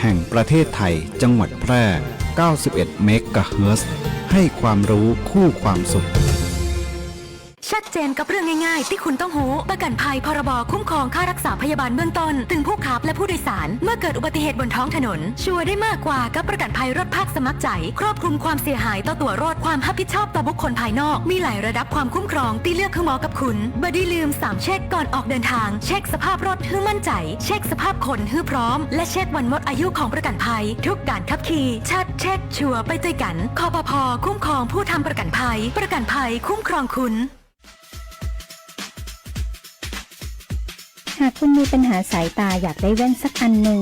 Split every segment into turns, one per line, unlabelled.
แห่งประเทศไทยจังหวัดแพร่ 91 เมกะเฮิรตซ์ให้ความรู้คู่ความสุข
ชัดเจนกับเรื่องง่ายๆที่คุณต้องรู้ประกันภัยพรบคุ้มครองค่ารักษาพยาบาลเบื้องต้นถึงผู้ขับและผู้โดยสารเมื่อเกิดอุบัติเหตุบนท้องถนนชัวร์ได้มากกว่ากับประกันภัยรถภาคสมัครใจครอบคลุมความเสียหายต่อตัวรถความรับผิดชอบต่อบุคคลภายนอกมีหลายระดับความคุ้มครองที่เลือกคือเหมาะกับคุณบ่ได้ลืม3เช็คก่อนออกเดินทางเช็คสภาพรถให้มั่นใจเช็คสภาพคนให้พร้อมและเช็ควันหมดอายุของประกันภัยทุกการขับขี่ชัดเช็คชัวร์ไปด้วยกันคปภ.คุ้มครองผู้ทำประกันภัยคุ้มครองคุณ
หากคุณมีปัญหาสายตาอยากได้แว่นสักอันหนึ่ง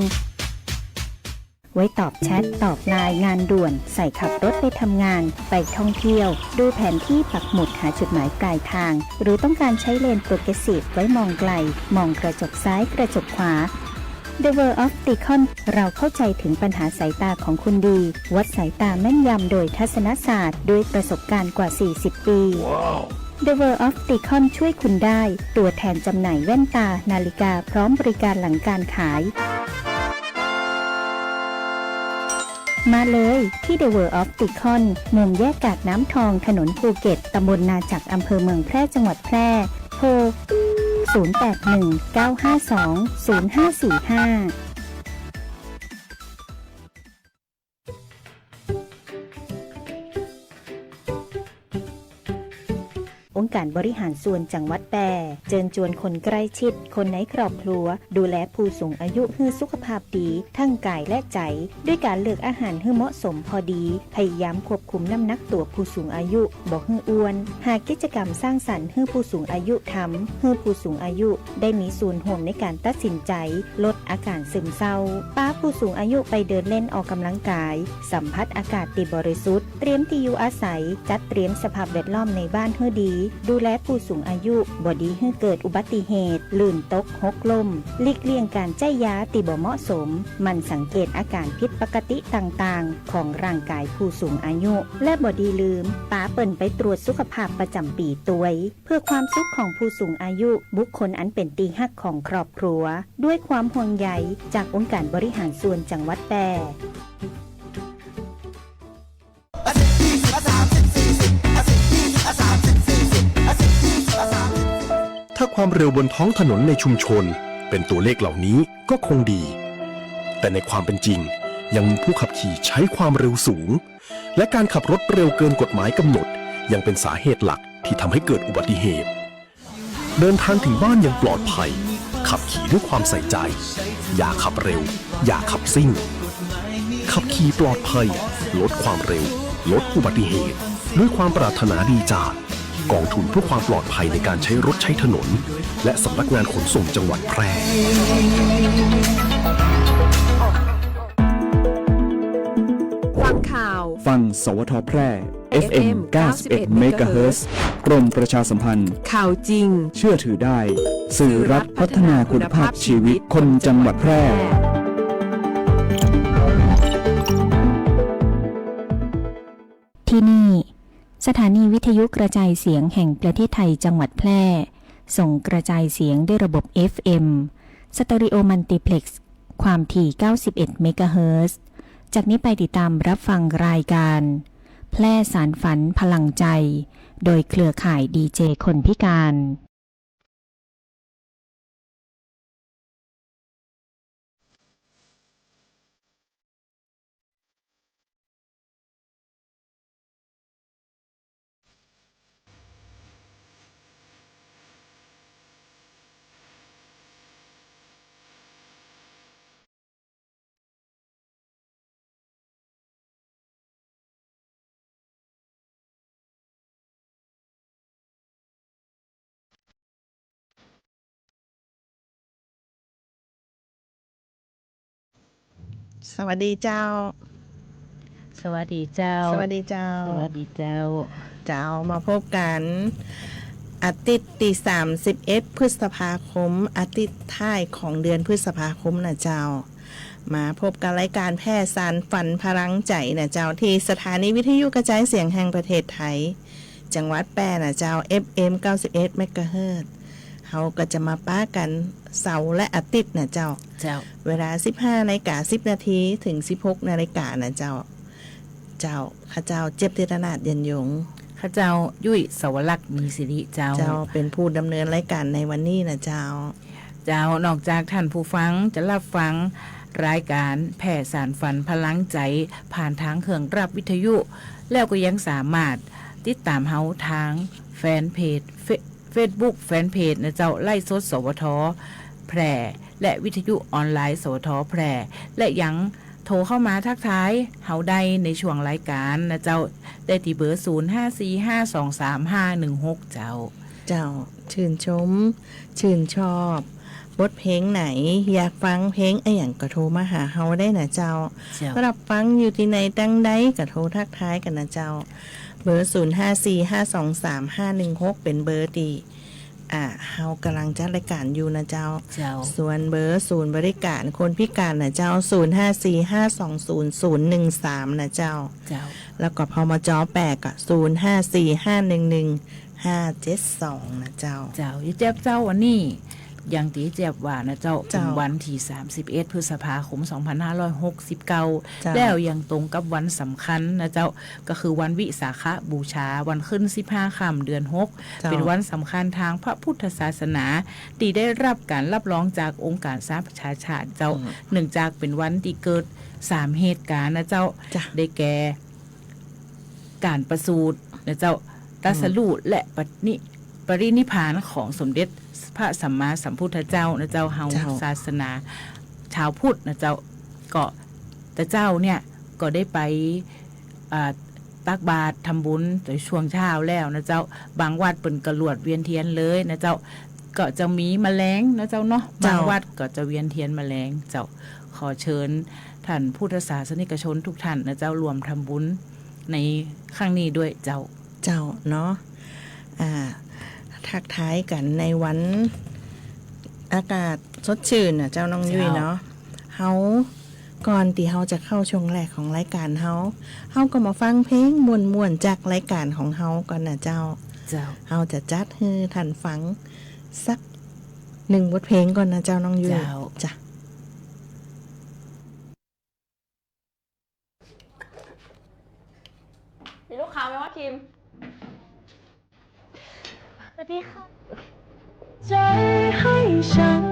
ไว้ตอบแชทตอบไลน์งานด่วนใส่ขับรถไปทำงานไปท่องเที่ยวดูแผนที่ปักหมุดหาจุดหมายปลายทางหรือต้องการใช้เลนโปรเกรสซีฟไว้มองไกลมองกระจกซ้ายกระจกขวา The World of Ticon เราเข้าใจถึงปัญหาสายตาของคุณดีวัดสายตาแม่นยำโดยทัศนศาสตร์ด้วยประสบการณ์กว่า40 ปี The World of Ticon ช่วยคุณได้ตัวแทนจำหน่ายแว่นตานาฬิกาพร้อมบริการหลังการขายมาเลยที่ The World of Ticon มุมแยกกาดน้ำทองถนนภูเก็ตตำบลนาจักรอำเภอเมืองแพร่จังหวัดแพร่โทร0819520545องค์การบริหารส่วนจังหวัดแพร่เชิญชวนคนใกล้ชิดคนในครอบครัวดูแลผู้สูงอายุให้สุขภาพดีทั้งกายและใจด้วยการเลือกอาหารให้เหมาะสมพอดีพยายามควบคุมน้ำหนักตัวผู้สูงอายุบ่ให้อ้วนหากกิจกรรมสร้างสรรค์ให้ผู้สูงอายุทำให้ผู้สูงอายุได้มีส่วนร่วมในการตัดสินใจลดอาการซึมเศร้าป้าผู้สูงอายุไปเดินเล่นออกกำลังกายสัมผัสอากาศที่บริสุทธิ์เตรียมที่อยู่อาศัยจัดเตรียมสภาพแวดล้อมในบ้านให้ดีดูแลผู้สูงอายุบ่ดีให้เกิดอุบัติเหตุลื่นตกหกล้มหลีกเลี่ยงการใช้ยาที่บ่เหมาะสมมันสังเกตอาการผิดปกติต่างๆของร่างกายผู้สูงอายุและบ่ดีลืมป้าเปิ่นไปตรวจสุขภาพประจำปีตัวยเพื่อความสุขของผู้สูงอายุบุคคลอันเป็นตีฮักของครอบครัวด้วยความห่วงใยจากองค์การบริหารส่วนจังหวัดแพร่
ถ้าความเร็วบนท้องถนนในชุมชนเป็นตัวเลขเหล่านี้ก็คงดีแต่ในความเป็นจริงยังมีผู้ขับขี่ใช้ความเร็วสูงและการขับรถเร็วเกินกฎหมายกำหนดยังเป็นสาเหตุหลักที่ทำให้เกิดอุบัติเหตุเดินทางถึงบ้านอย่างปลอดภัยขับขี่ด้วยความใส่ใจอย่าขับเร็วอย่าขับซิ่งขับขี่ปลอดภัยลดความเร็วลดอุบัติเหตุด้วยความปรารถนาดีจากกองทุนเพื่อความปลอดภัยในการใช้รถใช้ถนนและสำนักงานขนส่งจังหวัดแพร่
ฟังข่าว
ฟังสวทแพร่ FM 91 เมกะเฮิรตซ์กรมประชาสัมพันธ์
ข่าวจริง
เชื่อถือได้สื่อรัฐพัฒนาคุณภาพชีวิตคนจังหวัดแพร่
ที่นี่สถานีวิทยุกระจายเสียงแห่งประเทศไทยจังหวัดแพร่ส่งกระจายเสียงด้วยระบบ FM สเตอริโอมัลติเพล็กซ์ความถี่91 เมกะเฮิรตซ์จากนี้ไปติดตามรับฟังรายการแพร่สารฝันพลังใจโดยเครือข่ายดีเจคนพิการ
สวัสดีเจ้า
สวัสดีเจ้า
สวัสดีเจ้า
สวัสดีเจ้า
เจ้ามาพบกันอาทิตย์ที่31 พฤษภาคมอาทิตย์ท้ายของเดือนพฤษภาคมนะเจ้ามาพบกันรายการแพร่สารฝันพลังใจนะเจ้าที่สถานีวิทยุกระจายเสียงแห่งประเทศไทยจังหวัดแพร่นะเจ้า FM 91 เมกะเฮิรตซ์ เฮาก็จะมาป้ากันเสาร์และอาทิตย์นะเจ้า
เจ้า
เวลา 15:10 นาทีถึง 16 นาฬิกานะเจ้า เจ้าข้าเจ้าเจ็บเทตนาดเย็นยง
ข้าเจ้ายุ่ยสวรักษ์มีสิริเจ้า
เจ้าเป็นผู้ดำเนินรายการในวันนี้นะเจ้า
เจ้านอกจากท่านผู้ฟังจะรับฟังรายการแผ่สารฝันพลังใจผ่านทางเครื่องรับวิทยุ แล้วก็ยังสามารถติดตามเฮาทางแฟนเพจเฟซบุ๊กแฟนเพจนะเจ้าไล่สดสวทแพร่และวิทยุออนไลน์สวทแพร่และยังโทรเข้ามาทักทายเฮาได้ในช่วงรายการนะเจ้าได้ที่เบอร์ 0545235516 เจ้า
เจ้าชื่นชม ชื่นชอบ บทเพลงไหนอยากฟังเพลงไอ้อย่างก็โทรมาหาเฮาได้นะเจ้า
เจ้า
รับฟังอยู่ที่ไหนตั้งใดก็โทรทักทายกันนะเจ้า เบอร์ 0545235516 เป็นเบอร์ดีเฮากำลังจัดรายการอยู่นะเจ้า
เจ้า
ส่วนเบอร์ศูนย์บริการคนพิการนะเจ้า 0545200013 นะเจ้า
เจ้า
แล้วก็พมจแปกอ่ะ0545111572 นะเจ้า
เจ้าอีเจ็บเจ้าวันนี้อย่างตีเจ็บว่านะเจ้าเป็
เจ้า
นวันที่31 พฤษภาคม
เจ้า
2569 แล้วยังตรงกับวันสำคัญนะเจ้าก็คือวันวิสาขบูชาวันขึ้น15ค่ำเดือน 6
เจ้า
เป็นวันสำคัญทางพระพุทธศาสนาที่ได้รับการรับรองจากองค์การสหประชาชาติเจ้าเนื่องจากเป็นวันที่เกิด3เหตุการณ์นะเจ้า
จ้ะ
ได้แก่การประสูตินะเจ้าตรัสรู้และปรินิพพานของสมเด็จพระสัมมาสัมพุทธเจ้านะเจ้าเฮา
เจ้า
ศาสนาชาวพุทธนะเจ้าก็แต่เจ้าเนี่ยก็ได้ไปตักบาตรทำบุญในช่วงเช้าแล้วนะเจ้าบางวัดเป็นกระหลวดเวียนเทียนเลยนะเจ้าก็จะมีแมลงนะเจ้าเนาะบางวัดก็จะเวียนเทียนแมลงเจ้าขอเชิญท่านพุทธศาสนิกชนทุกท่านนะเจ้ารวมทำบุญในครั้งนี้ด้วยเจ้า
เจ้าเนาะทักทายกันในวันอากาศสดชื่นน่ะเจ้าน้องยุ้ยเนาะเฮาก่อนที่เฮาจะเข้าช่วงแรกของรายการเฮาก็มาฟังเพลงม่วนๆจากรายการของเฮาก่อนนะเจ้า
เจ้า
เฮาจะจัดให้ท่านฟังสัก1บทเพลงก่อนนะเจ้าน้องยุ้ย
เจ้า
จ้ะ
มีลูกค้าไหมว่าคิม
สวัสดีค่ะ ใจให้ฉัน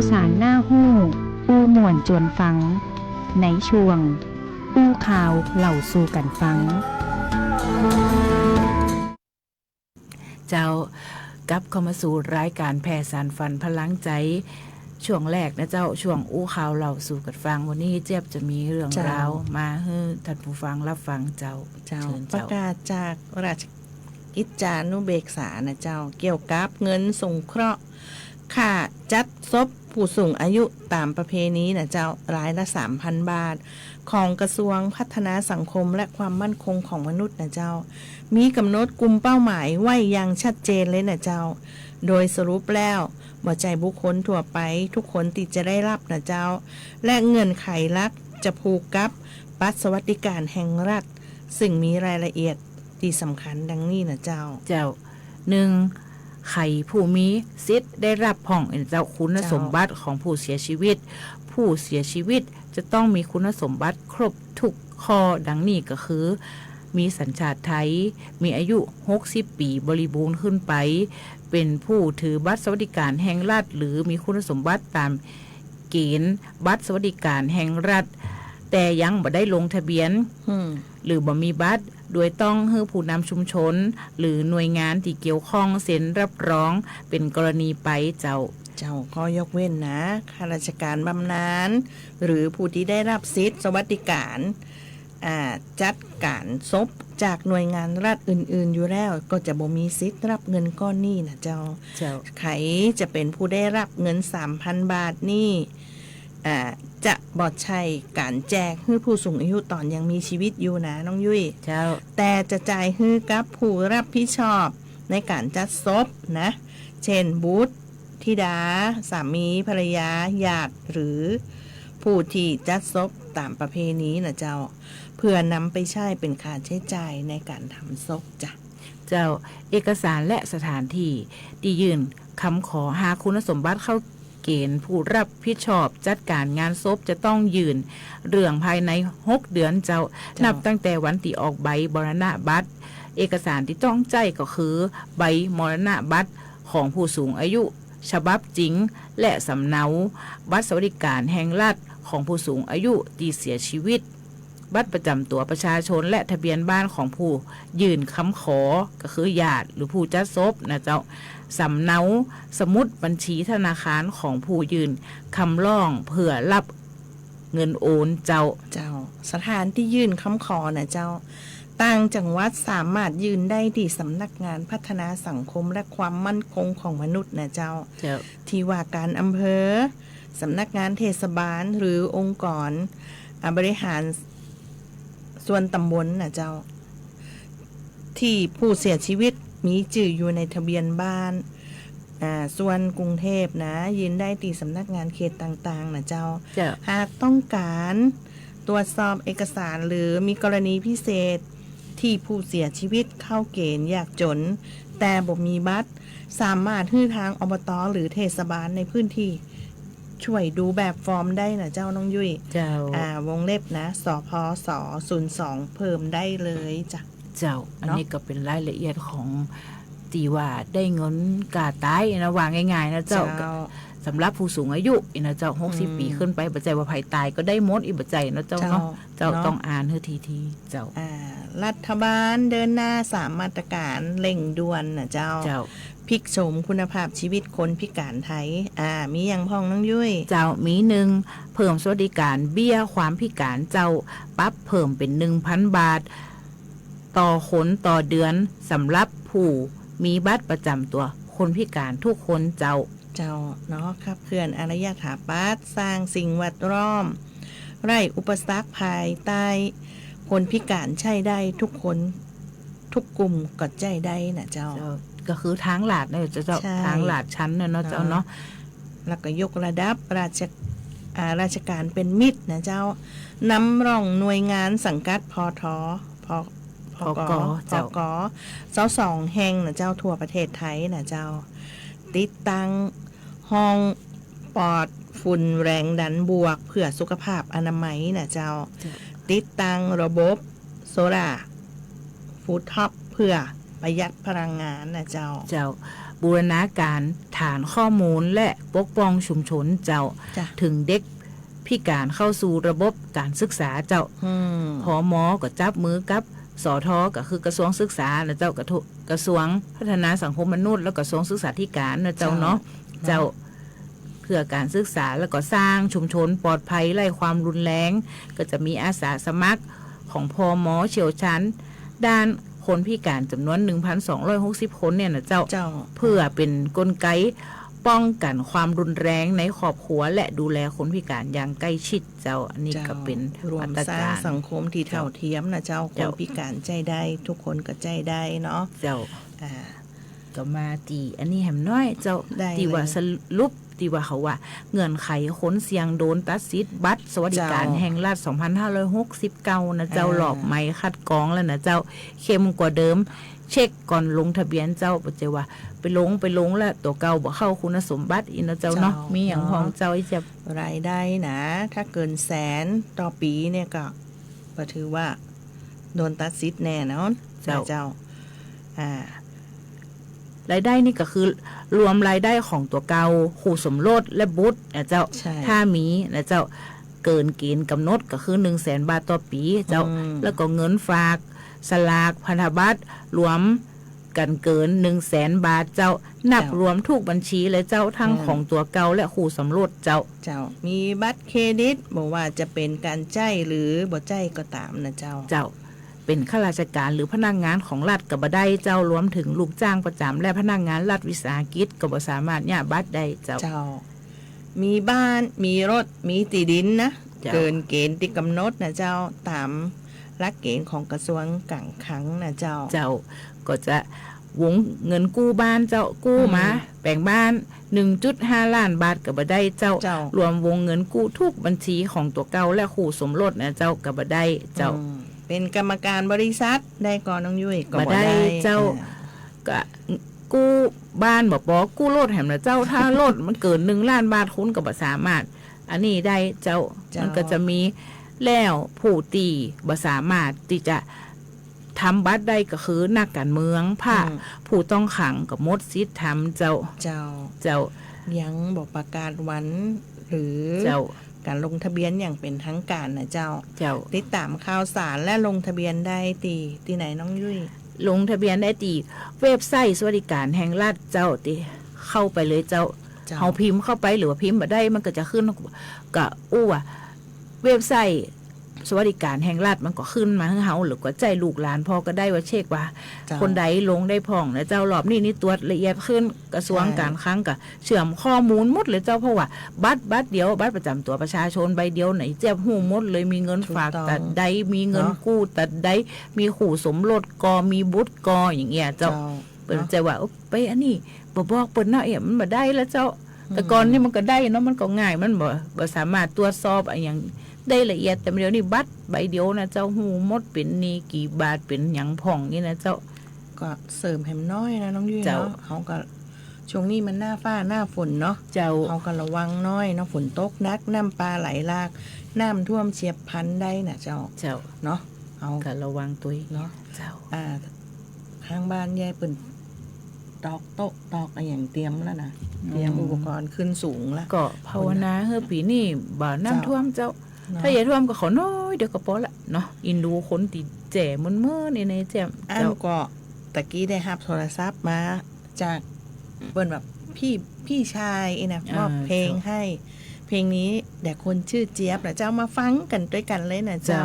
สารหน้าหู้อู้ม่วนจวนฟัง ในช่วงอู้ข่าวเล่าสู่กันฟัง
เจ้ากลับเข้ามาสู่รายการแพร่สารฝันพลังใจช่วงแรกนะเจ้าช่วงอู้ข่าวเล่าสู่กันฟังวันนี้เจี๊ยบจะมีเรื่องราวมาให้ท่านผู้ฟังรับฟังเจ้า
เจ้า
เชิญ
ประกาศจากราชกิจจานุเบกษานะเจ้าเกี่ยวกับเงินสงเคราะห์ค่าจัดศพผู้สูงอายุตามประเพณีนะเจ้ารายละ 3,000 บาท ของกระทรวงพัฒนาสังคมและความมั่นคงของมนุษย์นะเจ้ามีกำหนดกลุ่มเป้าหมายไว้อย่างชัดเจนเลยนะเจ้าโดยสรุปแล้วบ่ใจบุคคลทั่วไปทุกคนที่จะได้รับนะเจ้าและเงื่อนไขลักจะผูกกับบัตรสวัสดิการแห่งรัฐซึ่งมีรายละเอียดที่สำคัญดังนี้นะเจ้า
เจ้า1ไข่ผู้มีสิทธิ์ได้รับผ่องเจ้าคุณสมบัติของผู้เสียชีวิตผู้เสียชีวิตจะต้องมีคุณสมบัติครบทุกข้อดังนี้ก็คือมีสัญชาติไทยมีอายุ60ปีบริบูรณ์ขึ้นไปเป็นผู้ถือบัตรสวัสดิการแห่งรัฐหรือมีคุณสมบัติตามเกณฑ์บัตรสวัสดิการแห่งรัฐแต่ยังบ่ได้ลงทะเบียนหรือบ่มีบัตรโดยต้องให้ผู้นำชุมชนหรือหน่วยงานที่เกี่ยวข้องเซ็นรับรองเป็นกรณีไปเจ้า
ก็ยกเว้นนะข้าราชการบำนาญหรือผู้ที่ได้รับสิทธิสวัสดิการจัดการศพจากหน่วยงานรัฐอื่นๆอยู่แล้วก็จะบ่มีสิทธิ์รับเงินก้อนนี้นะเจ้าใครจะเป็นผู้ได้รับเงิน 3,000 บาทนี่จะบ่ใช่การแจกให้ผู้สูงอายุตอนยังมีชีวิตอยู่นะน้องยุ้ยแต่จะจ่ายให้กับผู้รับผิดชอบในการจัดศพนะเช่นบุตรธิดาสามีภรรยาญาติหรือผู้ที่จัดศพตามประเพณีนะเจ้าเพื่อนำไปใช้เป็นค่าใช้จ่ายในการทำศพจ้ะ
เจ้าเอกสารและสถานที่ที่ยื่นคำขอหาคุณสมบัติเข้าเกณฑ์ผู้รับผิดชอบจัดการงานศพจะต้องยื่นเรื่องภายใน6 เดือนเจ้านับตั้งแต่วันที่ออกใบบรณบัตรเอกสารที่ต้องใจก็คือใบมรณบัตรของผู้สูงอายุฉบับจริงและสำเนาบัตรสวัสดิการแห่งรัฐของผู้สูงอายุที่เสียชีวิตบัตรประจำตัวประชาชนและทะเบียนบ้านของผู้ยื่นคำขอก็คือญาติหรือผู้จัดศพนะเจ้าสำเนาสมุดบัญชีธนาคารของผู้ยื่นคำร้องเพื่อรับเงินโอนเจ้า
สถานที่ยื่นคำขอนะเจ้าต่างจังหวัดสามารถยื่นได้ที่สำนักงานพัฒนาสังคมและความมั่นคงของมนุษย์นะเจ้าที่ว่าการอำเภอสำนักงานเทศบาลหรือองค์กรบริหารส่วนตำบลนะเจ้าที่ผู้เสียชีวิตมีชื่ออยู่ในทะเบียนบ้านส่วนกรุงเทพนะยืนได้ที่สำนักงานเขตต่างๆนะเจ้าหากต้องการตรวจสอบเอกสารหรือมีกรณีพิเศษที่ผู้เสียชีวิตเข้าเกณฑ์ยากจนแต่บ่มีบัตรสามารถให้ทางอบต.หรือเทศบาลในพื้นที่ช่วยดูแบบฟอร์มได้นะเจ้าน้องยุ้ยวงเล็บนะสพส02เพิ่มได้เลยจ้ะ
อันนี้ก็เป็นรายละเอียดของตีว่าได้เงินกาตายนะว่าง่ายๆนะเจ้าสำหรับผู้สูงอายุนะเจ้า60 ปีขึ้นไปบัจจัยว่าภัยตายก็ได้หมดอีบัจจัยนะเจ้าเนาะเจ้าต้องอ่านให้ทีเจ้า
รัฐบาลเดินหน้า3มาตรการเร่งด่วนนะเจ้าพลิกโฉมคุณภาพชีวิตคนพิการไทยมีอย่างพ้องน้องยุ้ย
เจ้ามี1เพิ่มสวัสดิการเบี้ยความพิการเจ้าปรับเพิ่มเป็น 1,000 บาทต่อคนต่อเดือนสำหรับผู้มีบัตรประจำตัวคนพิการทุกคนเจ้า
เนาะครับเพื่อนอารยถาปัตย์สร้างสิ่งแวดล้อมไร้อุปสรรคภายใต้คนพิการใช้ได้ทุกคนทุกกลุ่มก็ใจได้นะเจ้า
ก็คือทางหลาดเนี่ยเจ้าทางหลาดชั้นเนาะเจ้าเนาะ
แล้วก็ยกระดับราชการเป็นมิตรนะเจ้านำร่องหน่วยงานสังกัดพก22 แห่งนะเจ้าทั่วประเทศไทยนะเจ้าติดตั้งห้องปลอดฝุ่นแรงดันบวกเพื่อสุขภาพอนามัยนะเจ้าติดตั้งระบบโซล่าร์ฟูดท็อปเพื่อประหยัดพลังงานนะเจ้า
บูรณาการฐานข้อมูลและปกป้องชุมชนเจ้า
จ้ะ
ถึงเด็กพิการเข้าสู่ระบบการศึกษาเจ้า พอมอก็จับมือกับสทก็คือกระทรวงศึกษานะเจ้ากระทรวงพัฒนาสังคมมนุษย์แล้วก็กระทรวงศึกษาธิการนะเจ้าเนาะเจ้าเพื่อการศึกษาแล้วก็สร้างชุมชนปลอดภัยไร้ความรุนแรงก็จะมีอาสาสมัครของพมเชี่ยวชาญด้านคนพิการจำนวน 1,260 คนเนี่ยนะเจ้า เพื่อเป็นกลไกป้องกันความรุนแรงในครอบครัวและดูแลคนพิการอย่างใกล้ชิดเจ้าอันนี้ก็เป็น
รวม
มาตร
สร้าง
การ
สังคมที่เท่าเทียมนะเจ้าคนพิการใจได้ทุกคนก็ใจได้เนาะ
เจ้า
อ่า
ก็มาตีอันนี้แหมน้อยเจ้า
ได้
ตีว่า
เลย
สรุปตีว่าเขาว่าเงื่อนไขคนเสี่ยงโดนตัดสิทธิ์บัตรสวัสดิการ
เจ้า
แห่งรัฐ 2569 นะเจ้า
อ่า
หลอกไม้คัดกรองแล้วนะเจ้าเข้มกว่าเดิม เช็คก่อนลงทะเบียนเจ้าบ่เจ้าว่าไปลงแล้วตัวเก่าบ่เข้าคุณสมบัติอีนะเจ้าเนาะมีอย่างของเจ้าไอ้เจ็บ
รายได้นะ ถ้าเกินแสนต่อปีเนี่ยก็ถือว่าโดนตัดสิทธิ์แน่นอน
เจ้า
นะเจ้า อ่า
รายได้นี่ก็คือรวมรายได้ของตัวเก่าคู่สมรสและบุตรนะเจ้า
ใช่
ถ้ามีนะเจ้าเกินเกณฑ์กำหนดก็คือ 100,000 บาทต่อปีเจ้า แล้วก็เงินฝากสลากพันธบัตรรวมกันเกิน 100,000 บาทเจ้านับรวมทุกบัญชีเลยเจ้าทั้งของตัวเก่าและคู่สมรสเจ้า
เจ้ามีบัตรเครดิตบอกว่าจะเป็นการใจายหรือบ่ใจายก็ตามนะเจ้า
เจ้าเป็นข้าราชการหรือพนักงานของรัฐก็บ่ได้เจ้ารวมถึงลูกจ้างประจำและพนักงานรัฐวิสาหกิจก็บ่สามารถเนี่ยบัตรได้เจ้า
เจ้า มีบ้านมีรถมีที่ดินนะ
เจ้า
เกินเกณฑ์ที่กำหนดนะเจ้าตามหลักเกณฑ์ของกระทรวงกังขังนะเจ้า
เจ้าก็จะวงเงินกู้บ้านเจ้ากู้มาแบ่งบ้าน 1.5 ล้านบาทก็บ่ได้เจ้า
เจ้าร
วมวงเงินกู้ทุกบัญชีของตัวเก่าและคู่สมรสนะเจ้าก็บ่ได้เจ้า
เป็นกรรมการบริษัทได้ก่อนน้องยุ้ยก็
บ่
บ่
ได้
ได้
เจ้า ก็กู้บ้านบอกกู้รถแหมนะเจ้าถ้ารถมันเกิน1 ล้านบาทคุณก็บ่สามารถ อันนี้ได้เจ้ามันก็จะมีแล้วผู้ตีบ่สามารถที่จะทำบัตรได้ก็คือนักการเมืองผ้าผู้ต้องขังกับมดสิทธิ์ทำเจ้า
เจ้า
เจ้า
ยังบอกประกาศวันหรือ
เจ้า
การลงทะเบียนอย่างเป็นทางการนะเจ้า
เจ้า
ติดตามข่าวสารและลงทะเบียนได้ที่ไหนน้องยุ้ย
ลงทะเบียนได้ตีเว็บไซต์สวัสดิการแห่งรัฐเจ้าติเข้าไปเลยเจ้า
เจ้า
เฮาพิมพ์เข้าไปหรือว่าพิมพ์มาได้มันก็จะขึ้นก็ว่าเว็บไซต์สวัสดิการแห่งรัฐมันก็ขึ้นมาให้เฮาหรือว่าใจลูกหลานพอก็ได้ว่าเช็คว่า
เจ้า
คนใดลงได้พ่องนะเจ้ารอบนี้ตรวจละเอียดขึ้นกระทรวง
ใช่
การคลังก็เชื่อมข้อมูลหมดเลยเจ้าเพราะว่าบัตรเดียวบัตรประจำตัวประชาชนใบเดียวไหนเจ็บหูหมดเลยมีเงินฝากตัดใดมีเงินกู้ตัดใดมีขู่สมรสกอมีบุตรกออย่างเงี้ยเจ้า เปิดใจว่าไปอันนี้บ่บอกเปิดหน้ามันบ่ได้แล้วเจ้า แต่ก่อนนี่มันก็ได้เนาะมันก็ง่ายมันบ่สามารถตรวจสอบอะไรอย่างได้ละเอียดแต่เดี๋ยวนี้บัตรใบเดียวนะเจ้าหูหมดเป็นหนี้กี่บาทเป็นหยังผ่องนี่นะเจ้า
ก็เสริมแหมน้อยนะน้องยุ้ย
เจ้า
เนาะเขาก็ช่วงนี้มันหน้าฟ้าหน้าฝนเนาะ
เจ้า
เขาก็ระวังน้อยเนาะฝนตกนักน้ำปลาไหลหลาก น้ำท่วมเฉียบพลันได้นะเจ้า
เจ้า
เนาะเอา
ก็ระวังตัวเอง
เนาะ
เจ้า
ข้างบ้านยายเปิ่นตอกโต๊ะตอกอะไรอย่างเตรียมแล้วนะเตรียมอุปกรณ์ขึ้นสูงแล้ว
ก็ภาวนาเฮ้อปีนี้บ่น้ำท่วมเจ้า
เนาะ
ถ้าอย่าท่วมก็ขอน้อยเดี๋ยวก็พอละเนาะอินดูคนติแจ่มื้อๆในแจ่ม
อัน
เจ้า
ก็ตะกี้ได้รับโทรศัพท์มาจากเปิ้นแบบพี่ชายนะมอบเพลงให้ เพลงนี้เดี๋ยวคนชื่อเจี๊ยบนะเจ้ามาฟังกันด้วยกันเลยนะเจ้า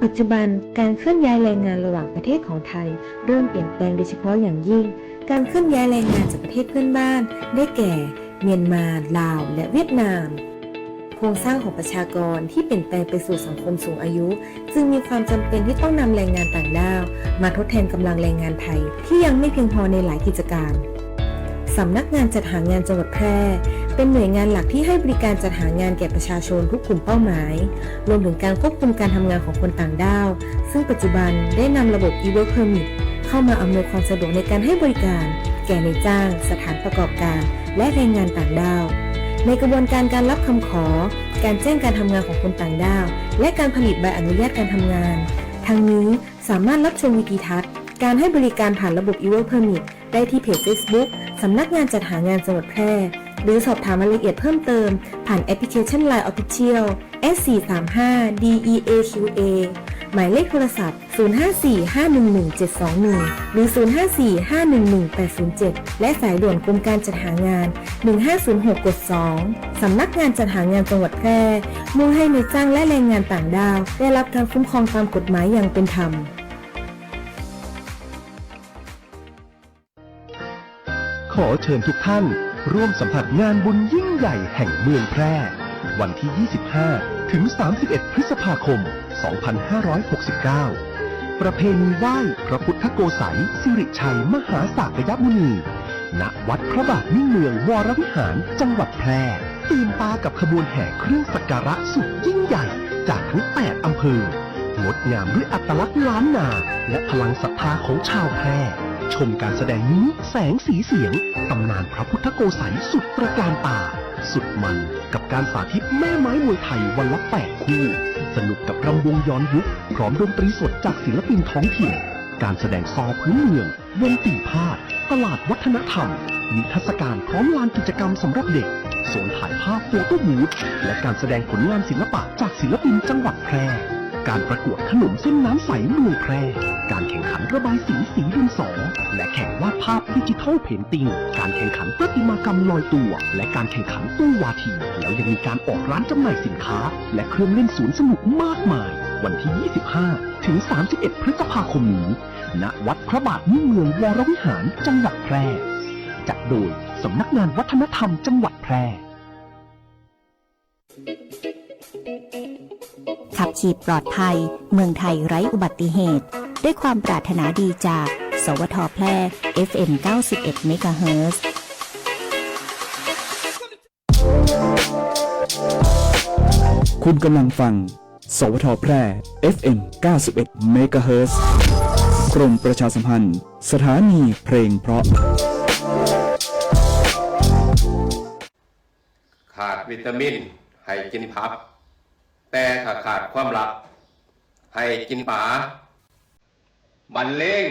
ปัจจุบันการเคลื่อนย้ายแรงงานระหว่างประเทศของไทยเริ่มเปลี่ยนแปลงโดยเฉพาะอย่างยิ่งการเคลื่อนย้ายแรงงานจากประเทศเพื่อนบ้านได้แก่เมียนมาลาวและเวียดนามโครงสร้างของประชากรที่เปลี่ยนแปลงไปสู่สังคมสูงอายุจึงมีความจำเป็นที่ต้องนำแรงงานต่างด้าวมาทดแทนกำลังแรงงานไทยที่ยังไม่เพียงพอในหลายกิจการสำนักงานจัดหางานจังหวัดแพร่เป็นหน่วยงานหลักที่ให้บริการจัดหางานแก่ประชาชนทุกกลุ่มเป้าหมายรวมถึงการควบคุมการทำงานของคนต่างด้าวซึ่งปัจจุบันได้นำระบบ e-work permit เข้ามาอำนวยความสะดวกในการให้บริการแก่นายจ้างสถานประกอบการและแรงงานต่างด้าวในกระบวนการการรับคำขอการแจ้งการทำงานของคนต่างด้าวและการผลิตใบอนุญาตการทำงานทั้งนี้สามารถรับชมวิดีทัศน์การให้บริการผ่านระบบ e-work permit ได้ที่เพจ Facebook สำนักงานจัดหางานจังหวัดแพร่หรือสอบถามรายละเอียดเพิ่มเติมผ่านแอปพลิเคชัน LINE Official S435DEAQA หมายเลขโทรศัพท์ 0545117721 หรือ 0545118807 และสายด่วนกรมการจัดหางาน 1506 กด 2 สำนักงานจัดหางานจังหวัดแพร่มุ่งให้นายจ้างและแรงงานต่างด้าวได้รับการคุ้มครองตามกฎหมายอย่างเป็นธรรม
ขอเชิญทุกท่านร่วมสัมผัสงานบุญยิ่งใหญ่แห่งเมืองแพร่วันที่ 25 ถึง 31 พฤษภาคม 2569 ประเพณีไหว้พระพุทธโกษัยสิริชัยมหาสากยมุนี ณ วัดพระบาทมิ่งเมืองวรวิหารจังหวัดแพร่ตื่นตากับขบวนแห่เครื่องสักการะสุดยิ่งใหญ่จากทั้ง 8 อำเภองดงามด้วยอัตลักษณ์ล้านนาและพลังศรัทธาของชาวแพร่ชมการแสดงนี้แสงสีเสียงตำนานพระพุทธโกษัยสุดตระการตาสุดมันกับการสาธิตแม่ไม้มวยไทยวันละ8 คู่สนุกกับรำวงย้อนยุคพร้อมดนตรีสดจากศิลปินท้องถิ่นการแสดงซอพื้นเมืองวงปีพาดตลาดวัฒนธรรมนิทรรศการพร้อมลานกิจกรรมสำหรับเด็กโซนถ่ายภาพโฟโต้บูธและการแสดงผลงานศิลปะจากศิลปินจังหวัดแพร่การประกวดขนมเส้นน้ำใสเมืองแพร่การแข่งขันระบายสีดินสอและแข่งวาดภาพดิจิทัลเพนติ้งการแข่งขันประติมากรรมลอยตัวและการแข่งขันตู้วาทีแล้วยังมีการออกร้านจำหน่ายสินค้าและเครื่องเล่นสวนสนุกมากมายวันที่ 25 ถึง 31 พฤษภาคมนี้ณ วัดพระบาทมิ่งเมืองวรวิหารจังหวัดแพร่จัดโดยสำนักงานวัฒนธรรมจังหวัดแพร่
ขับขี่ปลอดภัยเมืองไทยไร้อุบัติเหตุด้วยความปรารถนาดีจากสวท.แพร่ FM 91 เมกะเฮิรตซ์
คุณกำลังฟังสวท.แพร่ FM 91 เมกะเฮิรตซ์กรมประชาสัมพันธ์สถานีเพลงเพราะ
ขาดวิตามินให้กินผักแต่ถ้าขาดความรักให้กินป๋าบรรเลง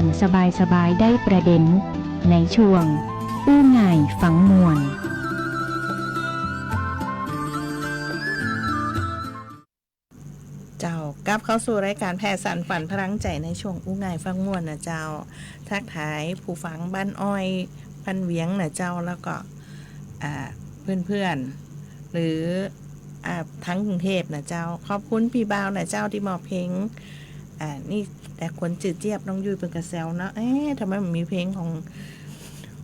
กันสบายๆได้ประเด็นในช่วงอู้ง่ายฟังมวล
เจ้ากลับเข้าสู่รายการแพทย์สารฝันพลังใจในช่วงอู้ง่ายฟังม่วนนะเจ้าทักทายผู้ฟังบ้านอ้อยบ้านเวียงนะเจ้าแล้วก็เพื่อนๆหรือทั้งกรุงเทพนะเจ้าขอบคุณพี่บ่าวนะเจ้าที่มอบเพลงนี่แต่คนจืดเจี๊ยบน้องยุ้ยเป็นกระแซวเนาะทำไมมันมีเพลงของ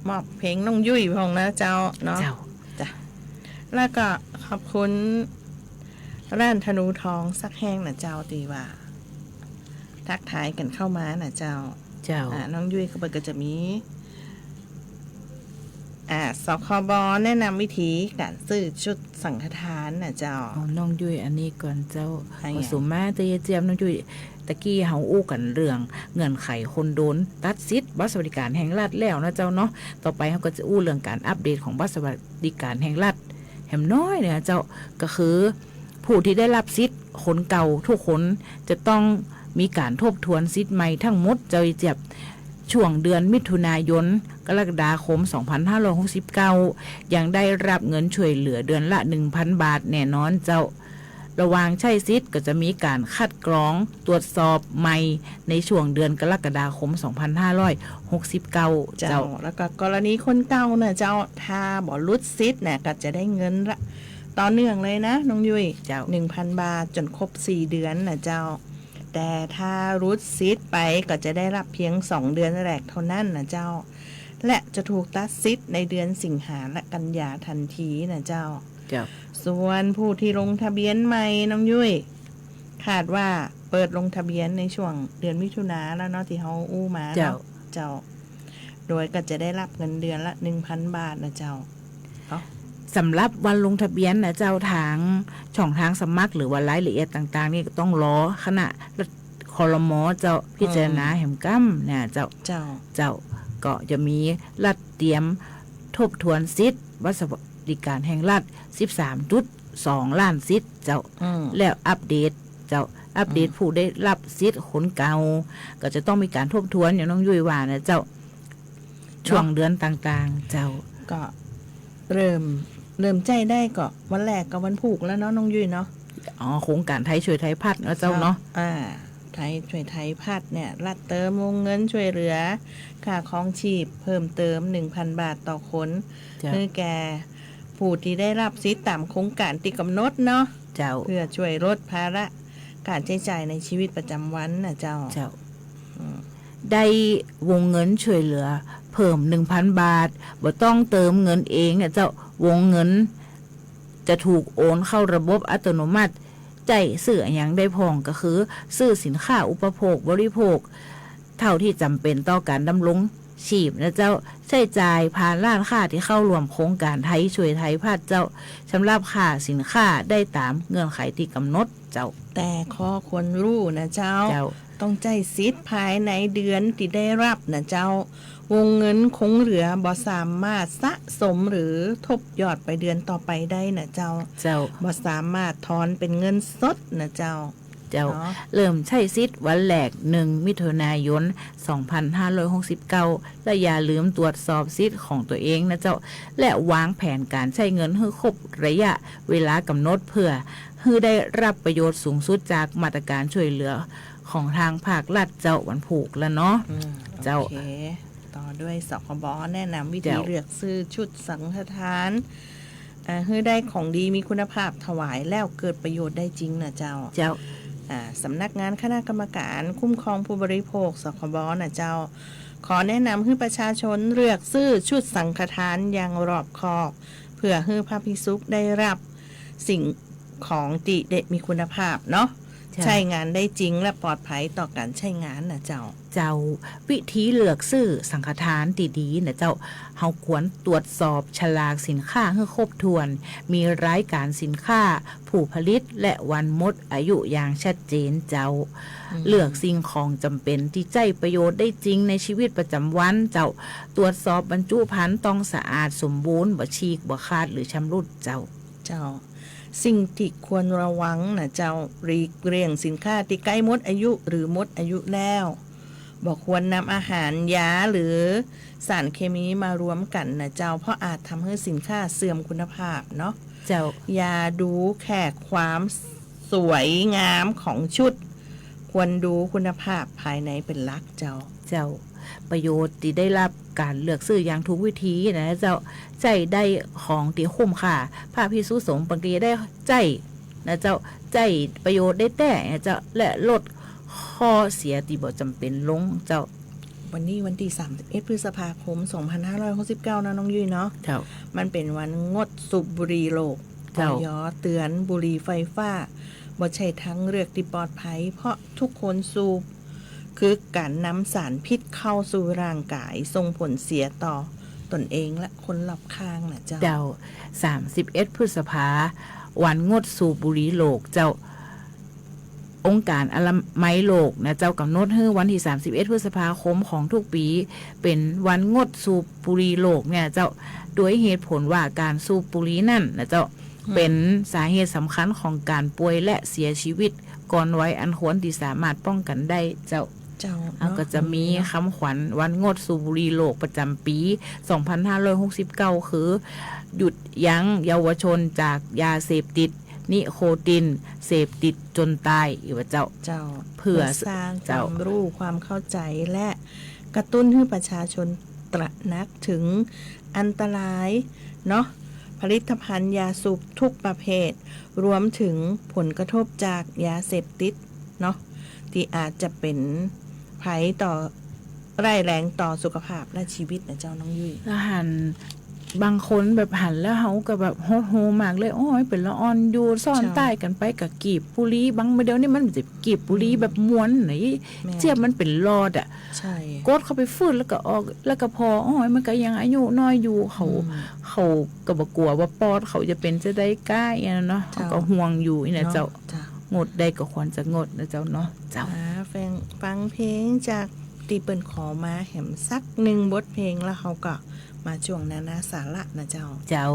มอบเพลงน้องยุ้ยของนะเจ้าเนาะจ้ะแล้วก็ขอบคุณร้านธนูทองซักแห้งนะเจ้าตีว่าทักทายกันเข้ามานะเจ้าน้องยุ้ยเขาก็จะมีสคบแนะนำวิธีการซื้อชุดสังฆทานนะเจ้า
น้องยุ้ยอันนี้ก่อนเจ้าผสมมาเจียมน้องยุ้ยตะกี้เฮาอู้กันเรื่องเงื่อนไขคนโดนตัดสิทธิ์บัตรสวัสดิการแห่งรัฐแล้วนะเจ้าเนาะต่อไปเฮาก็จะอู้เรื่องการอัปเดตของบัตรสวัสดิการแห่งรัฐแห่มน้อยเนี่ยเจ้าก็คือผู้ที่ได้รับสิทธิ์คนเก่าทุกคนจะต้องมีการทบทวนสิทธิ์ใหม่ทั้งหมดเจ้าเจ็บช่วงเดือนมิถุนายนกรกฎาคม2569ยังได้รับเงินช่วยเหลือเดือนละ 1,000 บาทแน่นอนเจ้าระหว่างใช้สิทธิ์ก็จะมีการคัดกรองตรวจสอบใหม่ในช่วงเดือนกรกฎาคม2569เจ้า
แล้วก็กรณีคนเก่าน่ะเจ้าถ้าบ่รุดสิทธิ์เนี่ยก็จะได้เงินละต่อเนื่องเลยนะน้องยุ้ยเจ้า 1,000 บาทจนครบ4เดือนนะเจ้าแต่ถ้ารุดสิทธิ์ไปก็จะได้รับเพียง2เดือนแรกเท่านั้นนะเจ้าและจะถูกตัดสิทธิ์ในเดือนสิงหาและกันยาทันทีนะเจ้าส่วนผู้ที่ลงทะเบียนใหม่น้องยุ้ยคาดว่าเปิดลงทะเบียนในช่วงเดือนมิถุนาแล้วเนาะที่เฮาอู้มาเจ้าโดยก็จะได้รับเงินเดือนละ 1,000 บาทนะเจ้า
สำหรับวันลงทะเบียนนะเจ้าทางช่องทางสมัครหรือว่ารายละเอียดต่างๆนี่ก็ต้องรอคณะครม.เจ้าพิจารณาแห่งกั้มเนี่ยเจ้าก็จะมีรัฐเตรียมทบทวนสิทธิ์บัตรสวัสดิการแห่งรัฐ 13.2 ล้านสิทธิ์เจ้าแล้วอัปเดตผู้ได้รับสิทธิ์คนเก่าก็จะต้องมีการทบทวนอย่างน้องยุ้ยว่านะเจ้าช่วงเดือนต่างๆเจ้า
ก็เริ่มใจได้ก็วันแรกก็วันผูกแล้วเนาะน้องยุ้ยเนาะ
โครงการไทยช่วยไทยพัฒน์นะเจ้าเนาะ
ไทยช่วยไทยพัฒน์เนี่ยรัฐเติมวงเงินช่วยเหลือค่าครองชีพเพิ่มเติม 1,000 บาทต่อคนเพื่อแก่ผู้ที่ได้รับสิทธิ์ตามโครงการที่กำหนดเนาะเพื่อช่วยลดภาระการใช้จ่ายในชีวิตประจำวันนะเจ้า
ได้วงเงินช่วยเหลือเพิ่ม 1,000 บาทบ่ต้องเติมเงินเองเนี่ยเจ้าวงเงินจะถูกโอนเข้าระบบอัตโนมัติใจซื้ออย่างได้พองก็คือซื้อสินค้าอุปโภคบริโภคเท่าที่จำเป็นต่อการดำรงชีพนะเจ้าใช้จ่ายผ่านร้านค้าที่เข้ารวมโครงการไทยช่วยไทยพัฒน์เจ้าสำหรับค่าสินค้าได้ตามเงื่อนไขที่กำหนดเจ้า
แต่ข้อควรรู้นะเจ้าต้องใจสิทธิ์ภายในเดือนที่ได้รับนะเจ้าวงเงินคงเหลือบ่สามารถสะสมหรือทบยอดไปเดือนต่อไปได้นะเจ้าบ่สามารถถอนเป็นเงินสดนะเจ้า
เริ่มใช้สิทธิ์วันแรก1 มิถุนายน 2569และอย่าลืมตรวจสอบสิทธิ์ของตัวเองนะเจ้าและวางแผนการใช้เงินให้ครบระยะเวลากำหนดเพื่อให้ได้รับประโยชน์สูงสุดจากมาตรการช่วยเหลือของทางภาครัฐเจ้าวันผูกแล้วเนาะ
เจ้าต่อด้วยสคบแนะนำวิธีเลือกซื้อชุดสังฆทานให้ได้ของดีมีคุณภาพถวายแล้วเกิดประโยชน์ได้จริงนะเจ้าสำนักงานคณะกรรมการคุ้มครองผู้บริโภคสคบนะเจ้าขอแนะนำให้ประชาชนเลือกซื้อชุดสังฆทานอย่างรอบคอบเพื่อให้พระภิกษุได้รับสิ่งของติเด็ดมีคุณภาพเนาะใช้งานได้จริงและปลอดภัยต่อการใช้งานนะเจ้า
วิธีเลือกซื้อสังฆทานดีๆนะเจ้าเฮาควรตรวจสอบฉลากสินค้าให้ครบถ้วนมีรายการสินค้าผู้ผลิตและวันหมดอายุอย่างชัดเจนเจ้าเลือกสิ่งของจำเป็นที่ใช้ประโยชน์ได้จริงในชีวิตประจำวันเจ้าตรวจสอบบรรจุภัณฑ์ต้องสะอาดสมบูรณ์บ่ฉีกบ่ขาดหรือชำรุดเจ้า
สิ่งที่ควรระวังนะเจ้าหลีกเลี่ยงสินค้าที่ใกล้หมดอายุหรือหมดอายุแล้ว บอกควรนำอาหารยาหรือสารเคมีมารวมกันนะเจ้าเพราะอาจทำให้สินค้าเสื่อมคุณภาพเนาะ
เจ้า
อย่าดูแค่ความสวยงามของชุด ควรดูคุณภาพภายในเป็นหลักเจ้า
เจ้าประโยชน์ที่ได้รับการเลือกซื้ออย่างถูกวิธีนะเจ้าใจได้ของที่คุ้มค่าพระภิกษุสงฆ์บางทีได้ใจนะเจ้าใจประโยชน์ได้แต่นะเจ้าและลดข้อเสียที่บ่จำเป็นลงเจ้า
วันนี้วันที่31พฤษภาคม 2569นะน้องยุ้ยเนาะ
เจ้า
มันเป็นวันงดสูบบุหรี่โลก
เจ้า
อยเตือนบุหรี่ไฟฟ้าบ่ใช่ทั้งเลือกที่ปลอดภัย เพราะทุกคนสูบ คือการนำสารพิษเข้าสู่ร่างกายส่งผลเสียต่อตนเองและคนรอบข้างนะเจ้า
เจ้า31พฤษภาวันงดสูบบุหรี่โลกเจ้าองค์การอนามัยโลกนะเจ้ากำหนดให้วันที่31พฤษภาคมของทุกปี เป็นวันงดสูบบุหรี่โลกเนี่ยเจ้าโดยเหตุผลว่าการสูบบุหรี่นั่นนะเจ้าเป็นสาเหตุสำคัญของการป่วยและเสียชีวิตก่อนวัยอันควรที่สามารถป้องกันได้เจ้า
เจ้า
เอาก็จะมีคำขวัญวันงดสูบบุหรี่โลกประจำปี 2569 คือ หยุดยั้งเยาวชนจากยาเสพติด นิโคติน เสพติดจนตายอีกว่าเจ้า
เจ้า
เพื่อ
สร้างค
เจ้า
วามรู้ความเข้าใจและกระตุ้นให้ประชาชนตระหนักถึงอันตรายเนาะผลิตภัณฑ์ยาสูบทุกประเภท รวมถึงผลกระทบจากยาเสพติดเนาะที่อาจจะเป็นภัยต่อร้ายแรงต่อสุขภาพและชีวิตนะเจ้าน้องยุ้ย
แล้วหันบางคนแบบหันแล้วเฮาก็แบบโหดโหมากเลยโอ้ยเป็นละอ่อนอยู่ซ่อน
เจ้า
ใต้กันไปกับกีบปุรีบางเดี๋ยวนี้มันจะกีบปุรีแบบม้วนไหน
แม่
เจี๊ยบมันเป็นรอดอ่ะ
ใช่
กดเข้าไปฟื้นแล้วก็ออกแล้วก็พอโอ้ยมันก็ยังอายุน้อยอยู่เขาก็บ่กลัวว่าปอดเขาจะเป็นจะได้ใกล้อะเนาะเขาก็ห่วงอยู่นี่นะเจ้า
เจ้า
งดได้ก็ควรจะงดนะเจ้าเนาะเจ้า
ฟังเพลงจากตีเปิลขอมาแหมสักหนึ่งบทเพลงแล้วเขาก็มาช่วงนานาสาระนะเจ้า
เจ้า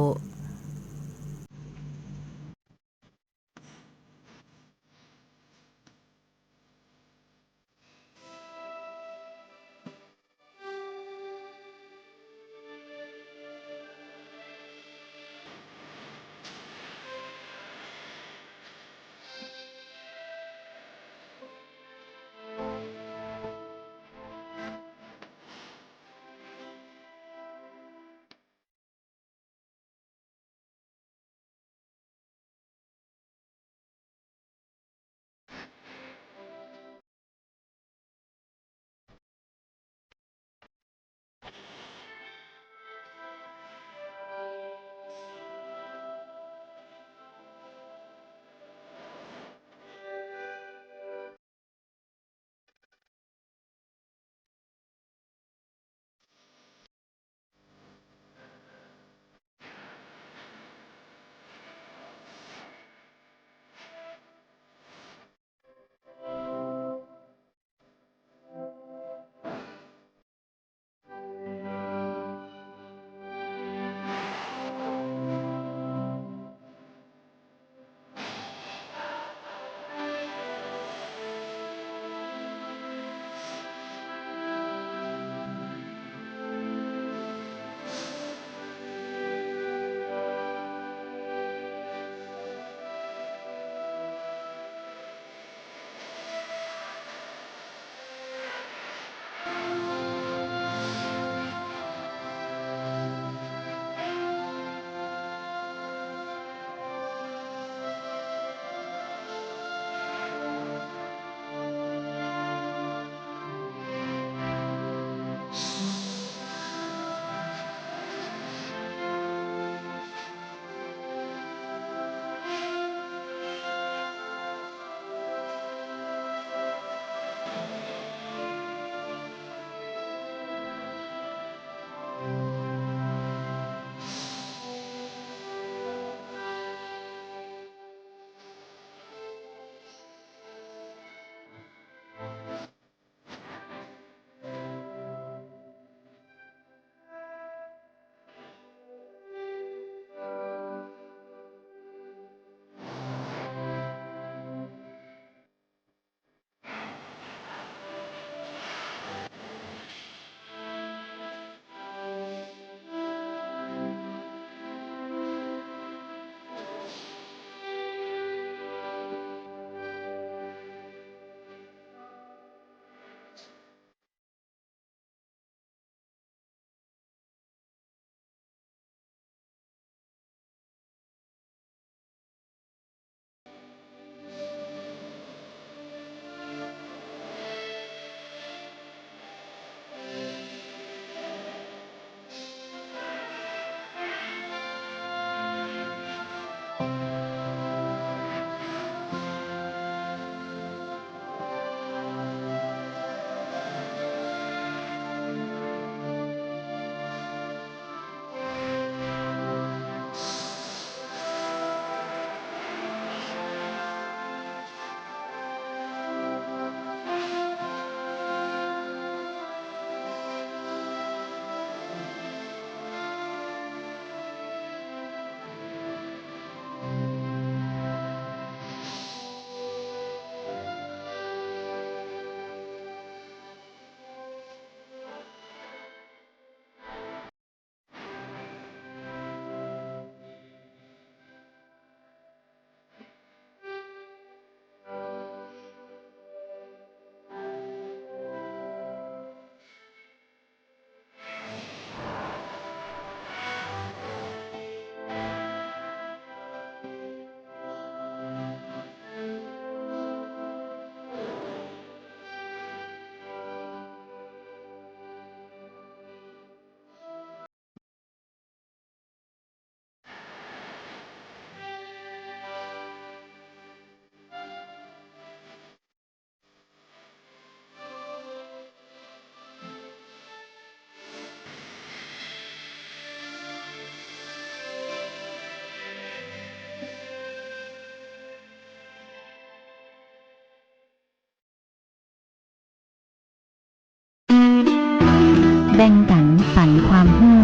แบ่งกันปันความรู้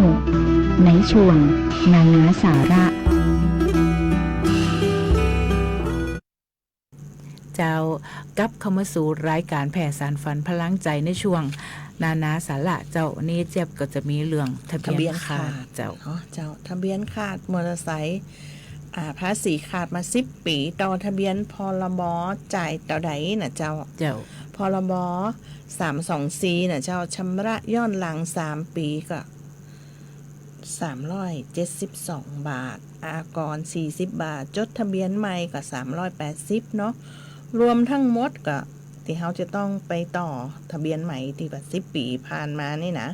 ในช่วงนานาสาระ
เจ้ากลับเข้ามาสู่รายการแผ่สารฝันพลังใจในช่วงนานาสาระเจ้านี่เจ็บก็จะมีเรื่องทะเบียนขาดเจ้า
ทะเบียนขาดมอเตอร์ไซค์ภาษีขาดมา10 ปีต่อทะเบียนพรบจ่ายต่อใดน่ะเจ้าพรบ324น่ะเจ้าชำระย้อนหลัง3 ปีก็372 บาทอากร40 บาทจดทะเบียนใหม่ก็380เนาะรวมทั้งหมดก็ที่เขาจะต้องไปต่อทะเบียนใหม่ที่ว่า10 ปีผ่านมานี่นะ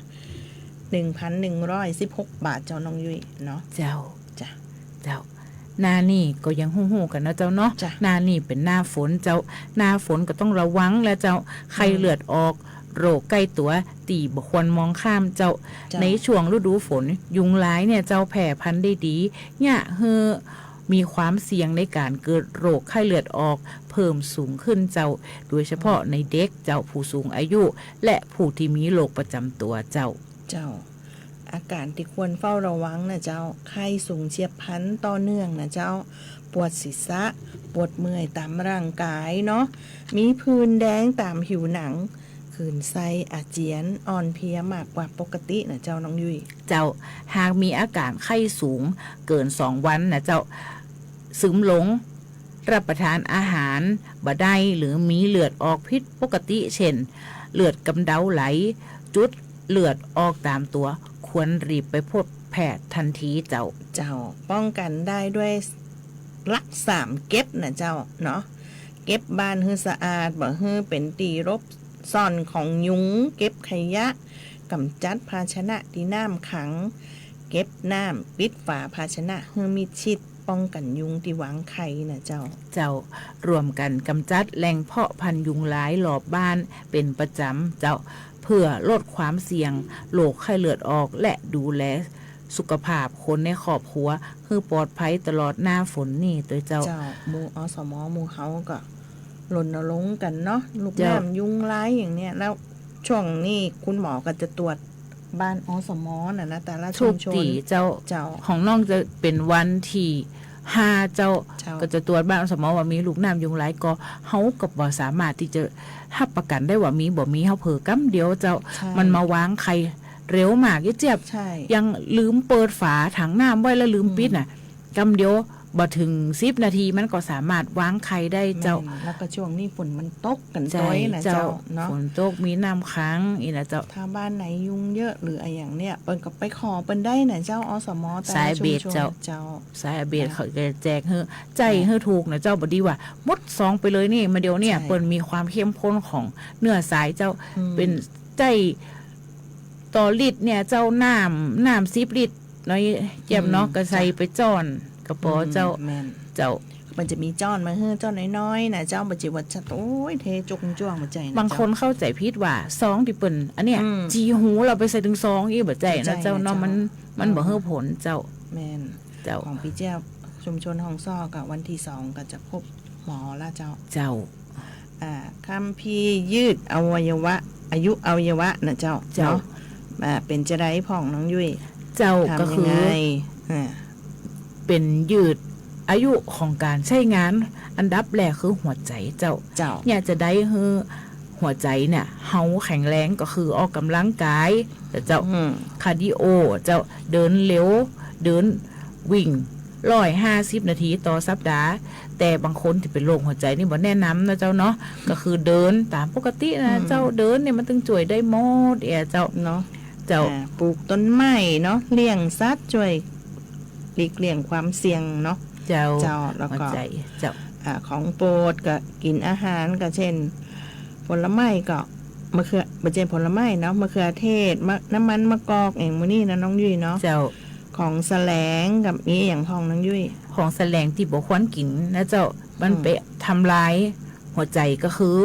1,116 บาทเจ้าน้องยุ้ยเนาะ
เจ้าหน้านี่ก็ยังหู้ๆกันนะเจ้าเนาะหน้านี่เป็นหน้าฝนเจ้าหน้าฝนก็ต้องระวังแล้วเจ้าไข้เลือดออกโรคใกล้ตัวตีบ่ควรมองข้ามเจ้าในช่วงฤดูฝนยุงลายเนี่ยเจ้าแผ่พันธุ์ได้ดีเนี่ยมีความเสี่ยงในการเกิดโรคไข้เลือดออกเพิ่มสูงขึ้นเจ้าโดยเฉพาะในเด็กเจ้าผู้สูงอายุและผู้ที่มีโรคประจำตัวเจ้า
อาการที่ควรเฝ้าระวังนะเจ้าไข้สูงเฉียบพลันต่อเนื่องนะเจ้าปวดศีรษะปวดเมื่อยตามร่างกายเนาะมีผื่นแดงตามผิวหนังคลื่นไส้อาเจียนอ่อนเพลียมากกว่าปกตินะเจ้าน้องยุ้ย
เจ้าหากมีอาการไข้สูงเกิน2 วันนะเจ้าซึมหลงรับประทานอาหารบ่ได้หรือมีเลือดออกผิดปกติเช่นเลือดกำเดาไหลจุดเลือดออกตามตัวควรรีบไปพบแพทย์ทันทีเจ้า
ป้องกันได้ด้วยหลัก3เก็บนะเจ้าเนาะเก็บบ้านให้สะอาดบ่ให้เป็นตีรบซ่อนของยุงเก็บขยะกำจัดภาชนะที่น้ำขังเก็บน้ำปิดฝาภาชนะให้มิดชิดป้องกันยุงที่วางไข่นะเจ้
ารวมกันกำจัดแหล่งเพาะพันธุ์ยุงหลายรอบบ้านเป็นประจำเจ้าเพื่อลดความเสี่ยงโรคไข้เลือดออกและดูแลสุขภาพคนในครอบครัวให้ปลอดภัยตลอดหน้าฝนนี่ตัวเจ้า
หมู่อสมหมู่เฮาก็รณรงค์กันเนาะลูกน้ำยุงลายอย่างเนี้ยแล้วช่วงนี้คุณหมอก็จะตรวจบ้านอสมนะแต่ละชุมชน
เจ้าของน้องจะเป็นวันที่5เจ้าก็จะตรวจบ้านอสมว่ามีลูกน้ำยุงลายก็เฮาก็บ่สามารถที่จะรับประกันได้ว่ามีบ่มีเฮาเผลอกำเดียวเจ้ามันมาวางไข่เร็วมากเจ็บยังลืมเปิดฝาถังน้ำไว้แล้วลืมปิดน่ะกำเดียวบ่ถึง10 นาทีมันก็สามารถวางไข่ได้เจ้า
แล้วก็ช่วงนี้ฝนมันตกกันต้อยนะเจ้าเนาะ
ฝนตกมีน้ำค้างอีนะเจ้า
ถ้าบ้านไหนยุงเยอะหรืออะไรอย่างเนี้ยเปิ้นก็ไปขอเปิ้นได้นะเจ้าอสมแต่
ละชุมชนเจ้าสายเบสเขาจะแจกให้ใจให้ถูกนะเจ้าบ่ดีว่าหมด2ไปเลยนี่มาเดี๋ยวเนี่ยเปิ้นมีความเข้มข้นของเนื้อสายเจ้าเป็นใจต่อลิตรเนี่ยเจ้าน้ำ10 ลิตรน้อยเจ็บเนาะก็ใส่ไปจ้อนกระป๋อเจ้า
มันจะมีจ้อนมาเฮ้อจ้อนน้อยๆนะเจ้าปัจจุบันจะโอ้ยเทจุกจ้วงมาใจนะ
บางคนเข้าใจผิดว่า2ที่เปิ้นอันเนี้ยจีหูเราไปใส่ถึง2อีบ่ใจนะเจ้าเนาะมันบ่เฮ้อผลเจ้า
แม่นเจ้าของพี่เจ้าชุมชนห้องซ้อกับวันที่2ก็จะพบหมอละเจ้าคัมภีร์ยืดอวัยวะอายุอวัยวะนะเจ้าเนาะเป็นจะได้พ่องน้องยุ้ย
เจ้าก็คือเป็นยืดอายุของการใช้งานอันดับแรกคือหัวใจเจ้าเนี่ยจะได้คือหัวใจเนี่ยเฮาแข็งแรงก็คือออกกำลังกายแต่เจ้าคาร์ดิโอเจ้าเดินเร็วเดินวิ่ง150 นาทีต่อสัปดาห์แต่บางคนที่เป็นโรคหัวใจนี่บ่แนะนำนะเจ้าเนาะก็คือเดินตามปกตินะเจ้าเดินเนี่ยมันต้องช่วยได้หมดเจ้า
เนาะเจ้าปลูกต้นไม้เนาะเลี้ยงสัตว์ช่วยหลีกเลี่ยงความเสี่ยงเนาะ
เจ้า
แล้วก็ของโปรดก็กินอาหารก็เช่นผลไม้ก็มะเขือบ่ใช่ผลไม้เนาะมะเขือเทศน้ำมันมะกอกมื้อนี้นะน้องยุ้ยเนาะ
เจ้า
ของแสลงกับมีอย่างพองน้องยุ้ย
ของแสลงที่บ่ควรกินนะเจ้ามันไปทำลายหัวใจก็คือ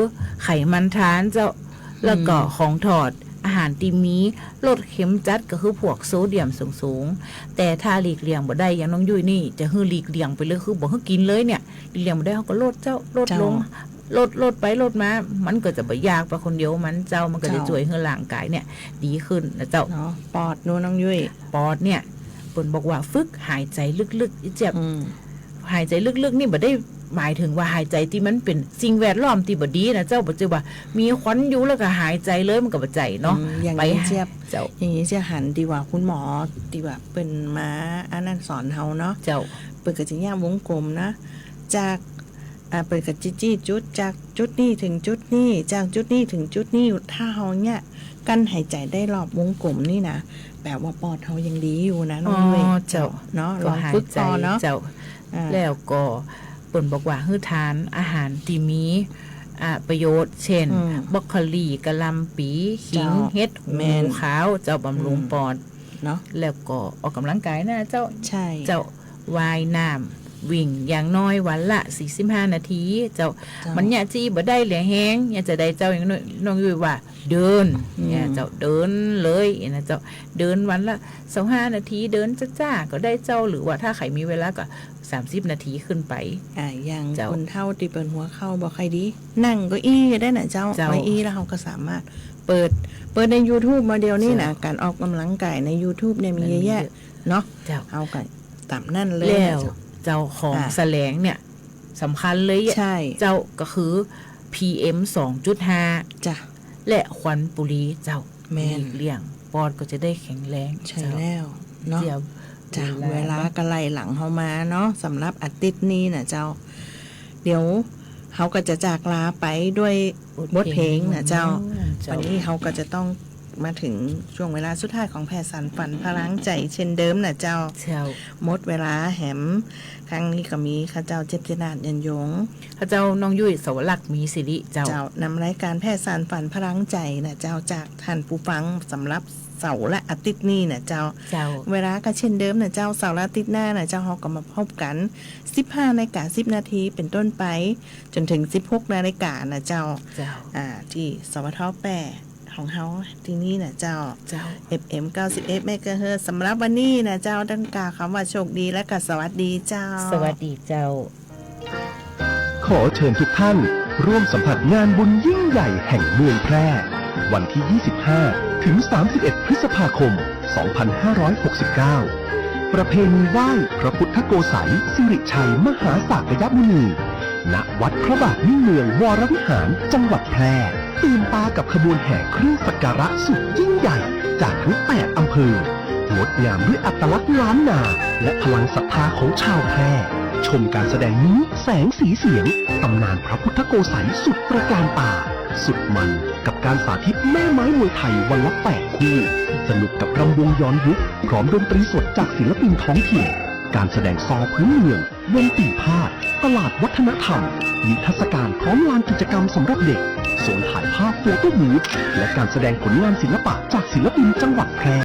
ไขมันทานเจ้าแล้วก็ของทอดอาหารที่มีรสเค็มจัดก็คือพวกโซเดียมสูงแต่ถ้าหลีกเลี่ยงบ่ได้อย่างน้องยุ้ยนี่จะหลีกเลี่ยงไปเลยคือบ่ให้กินเลยเนี่ยหลีกเลี่ยงบ่ได้เฮาก็ลดลง ลดไปลดมามันก็จะบ่ยากไปคนเดียวมันเจ้ามันก็จะช่วยให้ร่างกายเนี่ยดีขึ้นนะเจ้า
เนาะปอดนู้นน้องยุ้ย
ปอดเนี่ยเปิ้นบอกว่าฝึกหายใจลึกๆอีเจ็บหายใจลึกๆนี่บ่ได้หมายถึงว่าหายใจที่มันเป็นสิ่งแวดล้อมที่บ่ดีนะเจ้าบ่จือว่ามีควันอยู่แล้วก็หายใจเลยมันก็บ่ใจเนาะ
อย่าง
ไป
นี้เจี๊ยบ
เจ้า
อย่างนี้จะหันดีว่าคุณหมอดีว่าเป็นมาอันนั้นสอนเฮาเนาะ
เจ้า
เปิดกับจิย่าวงกลมนะจากเปิดกับจี้จุดจากจุดนี้ถึงจุดนี้จากจุดนี้ถึงจุดนี้ถ้าเฮาเนี่ยกั้นหายใจได้รอบวงกลมนี่นะแปลว่าปอดเฮายังดีอยู่นะน้องเว้ย
เจ้า
เนาะล
ก็
อง
หาย
ฝึก
ใจ
ต่อเนาะ
เจ้า แล้วก็เปิ้นบอกว่าให้ทานอาหารที่มีประโยชน์เช่นบรอกโคลีกะหล่ำปีขิงเฮ็ดหูขาวเจ้าบำรุงปอด
เนาะ
แล้วก็ออกกำลังกายนะเจ้า
ใช่
เจ้าว่ายน้ำวิ่งอย่างน้อยวันละ45นาทีเจ้ามันอย่าจี้บ่ได้เหลือแห้งอย่าจะได้เจ้าอย่างน้องยุ้ยว่าเดินเนี่ยเจ้าเดินเลยนะเจ้าเดินวันละ25นาทีเดินจ้าๆก็ได้เจ้าหรือว่าถ้าใครมีเวลาก็30นาทีขึ้นไป
อย่าง
เจ้า
คนเฒ่าที่เป็นหัวเข้าบ่ใครดี นั่งเก็อี้ก็ได้นะเจ้า
เจ้า
เก้าอี้แล้วเราก็สามารถเปิดใน YouTube มาเดียวนี่นะการออกกำลังกายใน YouTube เนี่ยมีเยอะแยะเนาะ
เจ้า
เอากันตามนั่นเลย
แล้ว
นะเจ้า
เจ้าของแสลงเนี่ยสำคัญเลย
ใช่
เจ้าก็คือ PM 2.5
จ้ะ
และควันบุหรี่เจ้า
แม่น
หลีกเลี่ยงปอดก็จะได้แข็งแรง
ใช่
เจ้า
แล้วเนาะ
เดี๋ยว
จ้ะเวลาก็ไล่หลังเฮามาเนาะสำหรับอาทิตย์นี้นะเจ้า เดี๋ยวเฮาก็จะจากลาไปด้วยบทเพลงนะเจ้า วันนี้เฮาก็จะต้องมาถึงช่วงเวลาสุดท้ายของแพทย์สารฝันพลังใจเช่นเดิมนะเจ้า
เจ้า
หมดเวลาแหมครั้งนี้ก็มีข้าเจ้าเจ็บเจนาดยันยง
พระเจ้าน้องยุ้ยสวรักษ์มีสิริเจ้า
เจ้านำรายการแพทย์สารฝันพลังใจนะเจ้าจากท่านผู้ฟังสำหรับเสาร์และอาทิตย์นี้นะเจ้า
เจ้า
เวลาก็เช่นเดิมนะเจ้าเสาร์และอาทิตย์หน้านะเจ้าเราก็มาพบกัน 15:10 นาทีเป็นต้นไป จนถึง 16 นาฬิกานะเจ้า
เจ้า
ที่สวทแปของเฮาที่นี่นะเจ้า
เจ้า
FM 91 MHz สำหรับวันนี้นะเจ้าตั้งกล่าวคำว่าโชคดีและก็สวัสดีเจ้า
สวัสดีเจ้า
ขอเชิญทุกท่านร่วมสัมผัสงานบุญยิ่งใหญ่แห่งเมืองแพร่ วันที่ 25 ถึง 31 พฤษภาคม 2569 ประเพณีไหว้พระพุทธโกษัยสิริชัยมหาสากยมุนี ณ วัดพระบาทมิ่งเมืองวรวิหารจังหวัดแพร่ตื่นตากับขบวนแห่เครื่องสักการะสุดยิ่งใหญ่จากทั้ง 8 อำเภองดงามด้วยอัตลักษณ์ล้านนาและพลังศรัทธาของชาวแพร่ ชมการแสดงนี้แสงสีเสียงตำนานพระพุทธโกษัยสุดประการตา สุดมันกับการสาธิตแม่ไม้มวยไทยวันละ8 คู่ สนุกกับรำวงย้อนยุคพร้อมดนตรีสดจากศิลปินท้องถิ่น การแสดงซอพื้นเมืองวงปีพาดตลาดวัฒนธรรมนิทรรศการพร้อมลานกิจกรรมสำหรับเด็กโซนถ่ายภาพโฟโต้บูธและการแสดงผลงานศิลปะจากศิลปินจังหวัดแพร่